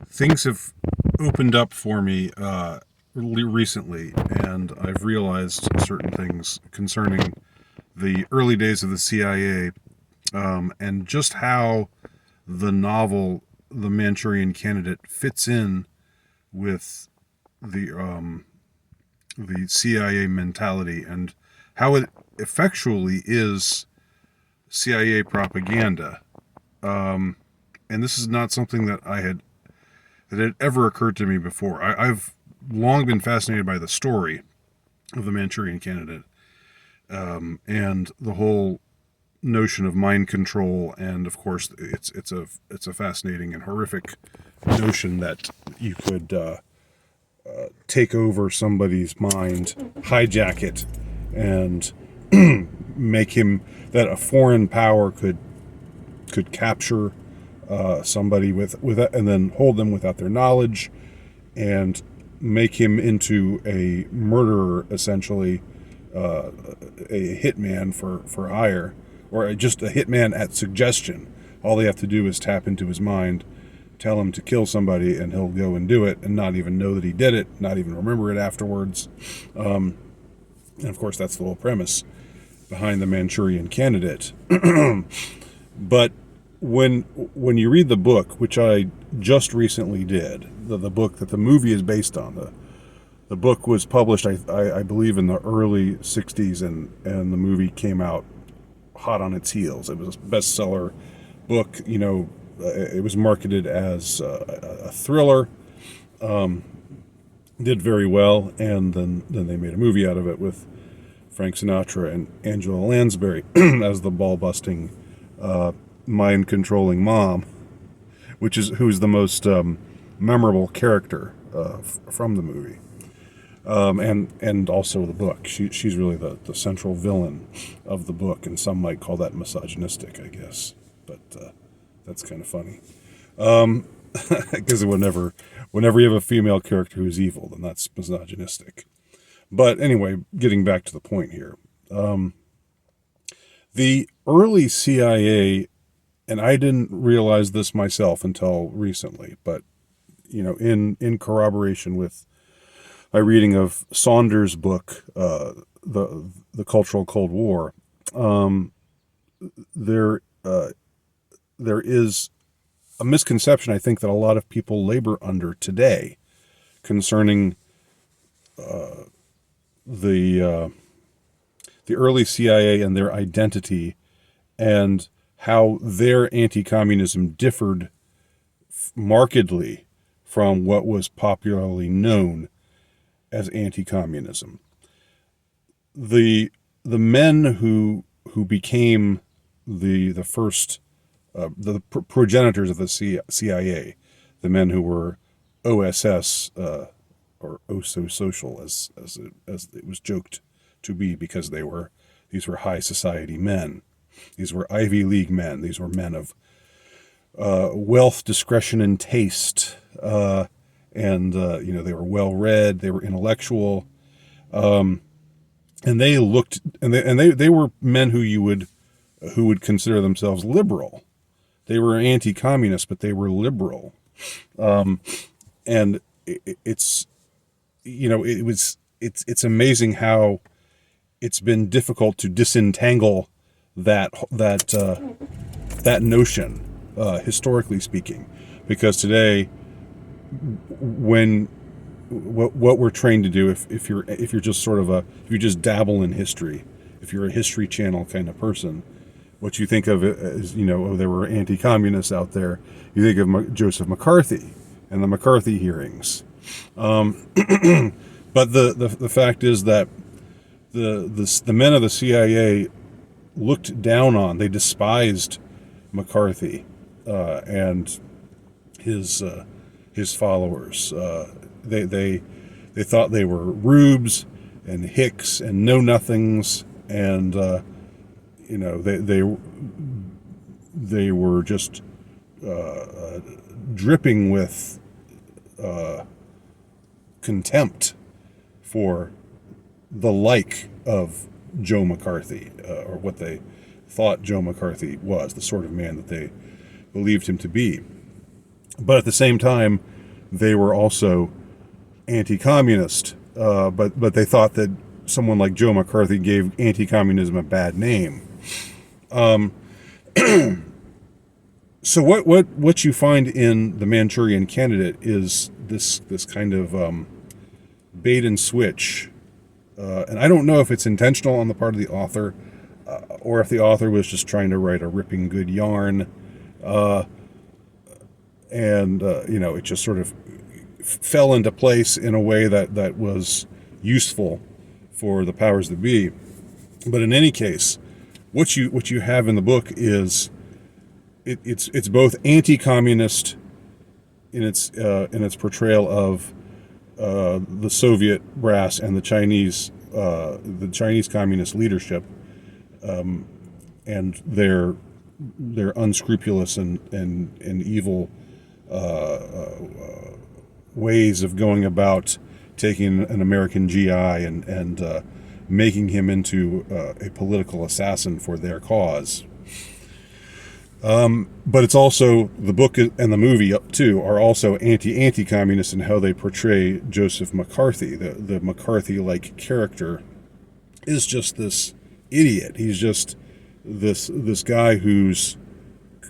things have opened up for me recently, and I've realized certain things concerning the early days of the CIA, and just how the novel The Manchurian Candidate fits in with the the CIA mentality, and how it effectually is CIA propaganda. And this is not something that had ever occurred to me before. I've long been fascinated by the story of the Manchurian Candidate, and the whole notion of mind control, and of course, it's a fascinating and horrific notion that you could take over somebody's mind, hijack it, and make him that a foreign power could capture somebody with and then hold them without their knowledge, and make him into a murderer, essentially, a hitman for hire, or just a hitman at suggestion. All they have to do is tap into his mind, tell him to kill somebody, and he'll go and do it, and not even know that he did it, not even remember it afterwards. And of course, that's the whole premise behind the Manchurian Candidate. But when you read the book, which I just recently did, the book that the movie is based on, the book was published, I believe, in the early 60s, and the movie came out hot on its heels. It was a bestseller book. It was marketed as a thriller, did very well, and then they made a movie out of it with Frank Sinatra and Angela Lansbury as the ball-busting, mind-controlling mom, who's the most memorable character from the movie, and also the book. She's really the central villain of the book, and some might call that misogynistic, I guess. But that's kind of funny, because whenever you have a female character who's evil, then that's misogynistic. But anyway, getting back to the point here, the early CIA, and I didn't realize this myself until recently, but in corroboration with my reading of Saunders' book, the Cultural Cold War, there is a misconception, I think, that a lot of people labor under today concerning the early CIA and their identity, and how their anti-communism differed markedly from what was popularly known as anti-communism. The men who became the first the progenitors of the CIA, the men who were OSS, or oh so social, as it was joked to be, because these were high society men. These were Ivy League men. These were men of wealth, discretion, and taste. And they were well read. They were intellectual, and they were men who would consider themselves liberal. They were anti-communist, but they were liberal, and it's amazing how it's been difficult to disentangle that notion, historically speaking, because today, what we're trained to do, if you're just if you just dabble in history, if you're a History Channel kind of person, what you think of it as, there were anti-communists out there. You think of Joseph McCarthy and the McCarthy hearings. But the fact is that the men of the CIA looked down on, they despised McCarthy and his followers. They thought they were rubes and hicks and know-nothings, and they were just dripping with contempt for the like of Joe McCarthy, or what they thought Joe McCarthy was, the sort of man that they believed him to be. But at the same time, they were also anti-communist, but they thought that someone like Joe McCarthy gave anti-communism a bad name. So what you find in the Manchurian Candidate is this kind of bait and switch, and I don't know if it's intentional on the part of the author, or if the author was just trying to write a ripping good yarn, and it just sort of fell into place in a way that was useful for the powers that be. But in any case, what you have in the book is it's both anti-communist in its portrayal of the Soviet brass and the Chinese communist leadership, and their unscrupulous and evil ways of going about taking an American GI and making him into a political assassin for their cause. But it's also, the book and the movie too are also anti-communist in how they portray Joseph McCarthy. The McCarthy-like character is just this idiot. He's just this guy who's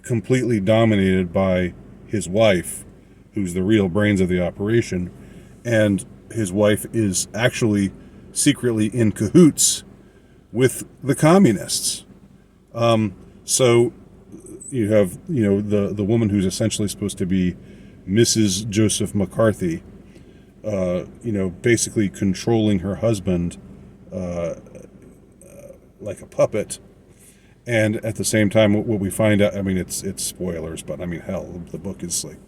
completely dominated by his wife, who's the real brains of the operation, and his wife is actually secretly in cahoots with the communists. So you have the woman who's essentially supposed to be Mrs. Joseph McCarthy, basically controlling her husband like a puppet. And at the same time, what we find out, I mean, it's spoilers, but I mean, hell, the book is like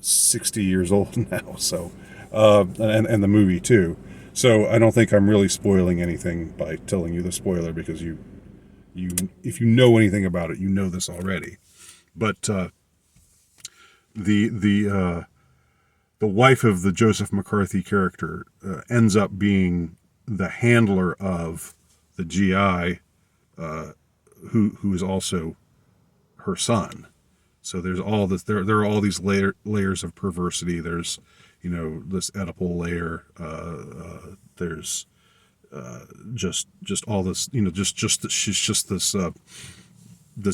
60 years old now, so and the movie too. So I don't think I'm really spoiling anything by telling you the spoiler, because you if you know anything about it, you know this already. But the wife of the Joseph McCarthy character ends up being the handler of the GI, who is also her son. So there's all this. There are all these layers of perversity. There's this Oedipal layer. There's just all this. She's just this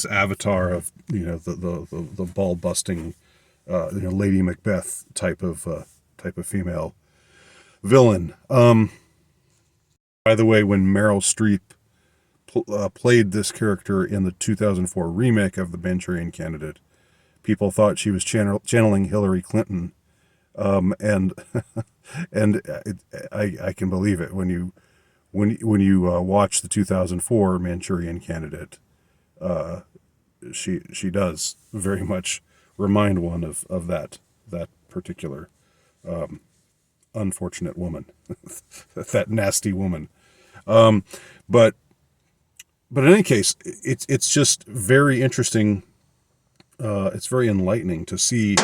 avatar of the ball busting Lady Macbeth type of female villain. By the way, when Meryl Streep played this character in the 2004 remake of The Manchurian Candidate, people thought she was channeling Hillary Clinton, and I can believe it when you watch the 2004 Manchurian Candidate. She does very much remind one of that particular unfortunate woman, that nasty woman. But in any case, it's just very interesting. It's very enlightening to see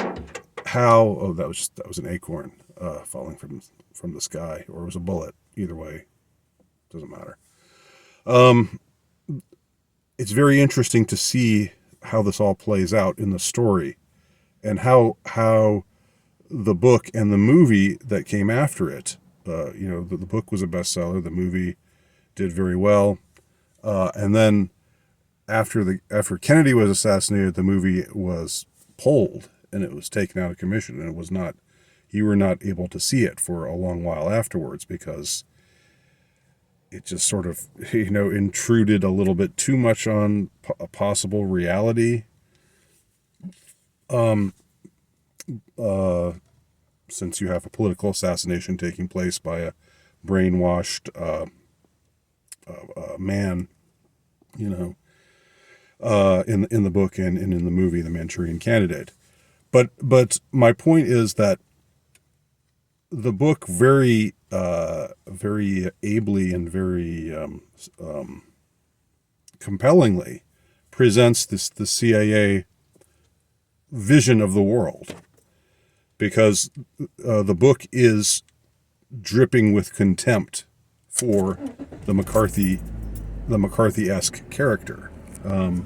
how that was an acorn falling from the sky, or it was a bullet. Either way, doesn't matter. It's very interesting to see how this all plays out in the story, and how the book and the movie that came after it. The book was a bestseller. The movie did very well, and then after Kennedy was assassinated, the movie was pulled and it was taken out of commission, and you were not able to see it for a long while afterwards, because it just sort of intruded a little bit too much on a possible reality. Since you have a political assassination taking place by a brainwashed man, in the book and in the movie, The Manchurian Candidate. But my point is that the book very ably and very compellingly presents the CIA vision of the world, because the book is dripping with contempt for the McCarthy-esque character, and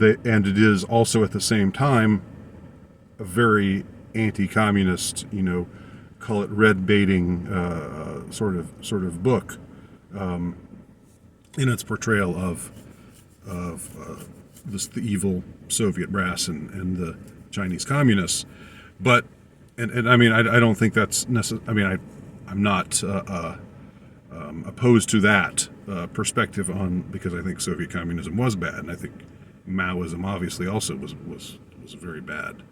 and it is also at the same time a very anti-communist, call it red baiting sort of book in its portrayal of the evil Soviet brass and the Chinese communists. But and I mean I don't think that's necessary. I mean I'm not opposed to that perspective because I think Soviet communism was bad, and I think Maoism obviously also was a very bad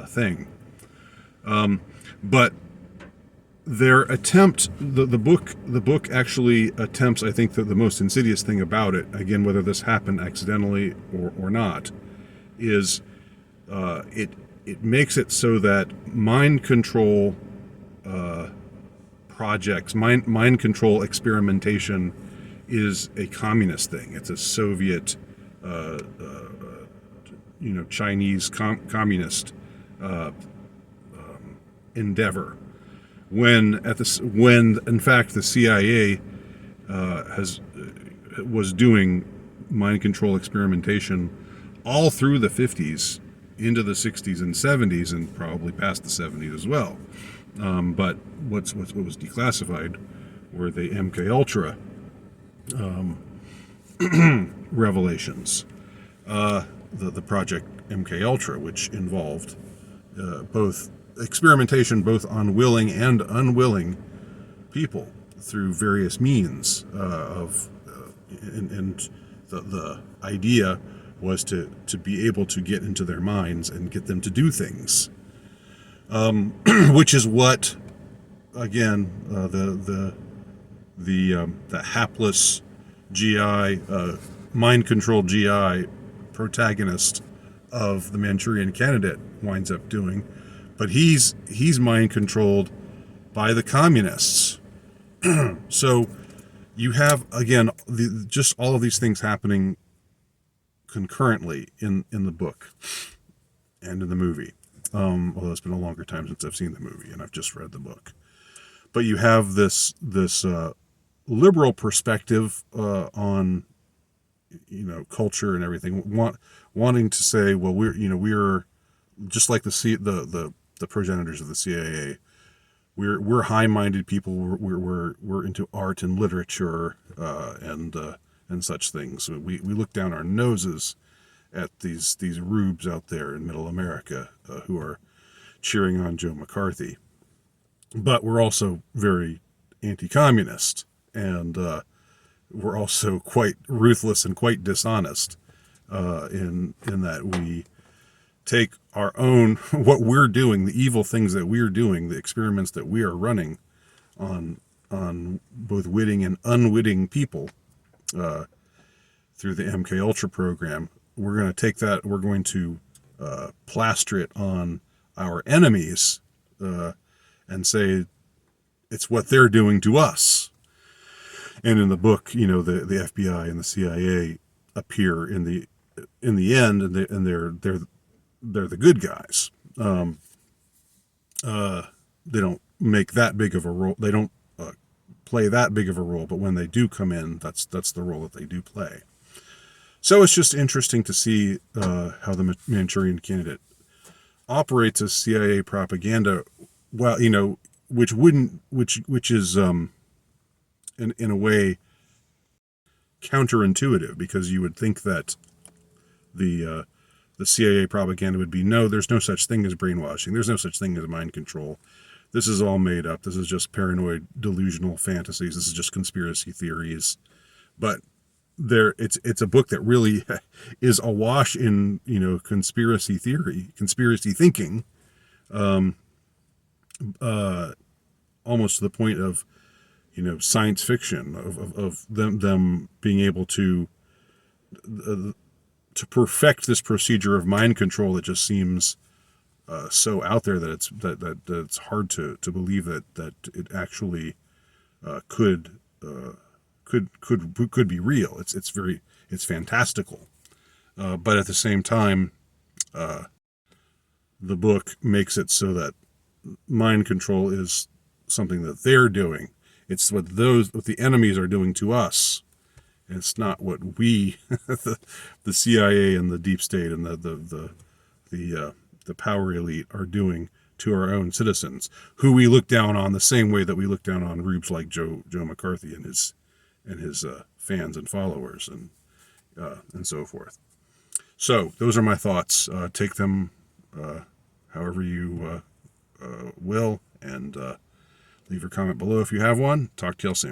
thing. But their attempt, the book actually attempts, I think, that the most insidious thing about it, again, whether this happened accidentally or not, is it makes it so that mind control projects, mind control experimentation is a communist thing. It's a Soviet, Chinese communist endeavor. When in fact the CIA was doing mind control experimentation all through the 50s, into the 60s and 70s, and probably past the 70s as well. But what was declassified were the MK Ultra revelations, the Project MK Ultra, which involved both experimentation, both on willing and unwilling people through various means and the idea was to be able to get into their minds and get them to do things, which is what, again, the hapless GI, mind controlled GI protagonist of the Manchurian Candidate winds up doing. But he's mind controlled by the communists. So you have, again, just all of these things happening concurrently in the book and in the movie. Although it's been a longer time since I've seen the movie and I've just read the book. But you have this liberal perspective on culture and everything, wanting to say, well, we're just like the progenitors of the CIA. We're high-minded people. We're into art and literature and such things. We look down our noses at these rubes out there in Middle America who are cheering on Joe McCarthy. But we're also very anti-communist, and we're also quite ruthless and quite dishonest in that we take our own, what we're doing, the evil things that we're doing, the experiments that we are running on both witting and unwitting people through the MK Ultra program. We're going to take that, we're going to plaster it on our enemies and say it's what they're doing to us. And in the book, the FBI and the CIA appear in the end, and they're the good guys. They don't make that big of a role. They don't play that big of a role. But when they do come in, that's the role that they do play. So it's just interesting to see how the Manchurian Candidate operates as CIA propaganda. Well, which is in a way counterintuitive, because you would think that the CIA propaganda would be, no, there's no such thing as brainwashing. There's no such thing as mind control. This is all made up. This is just paranoid, delusional fantasies. This is just conspiracy theories. But it's a book that really is awash in conspiracy theory, conspiracy thinking, almost to the point of science fiction, of them being able to perfect this procedure of mind control that just seems so out there that it's hard to believe that it actually could be real. It's fantastical, but at the same time, the book makes it so that mind control is something that they're doing. It's what the enemies are doing to us, It's not what we, the CIA and the deep state and the power elite are doing to our own citizens, who we look down on the same way that we look down on rubes like Joe McCarthy and his fans and followers and so forth. So those are my thoughts. Take them however you will, and leave your comment below if you have one. Talk to y'all soon.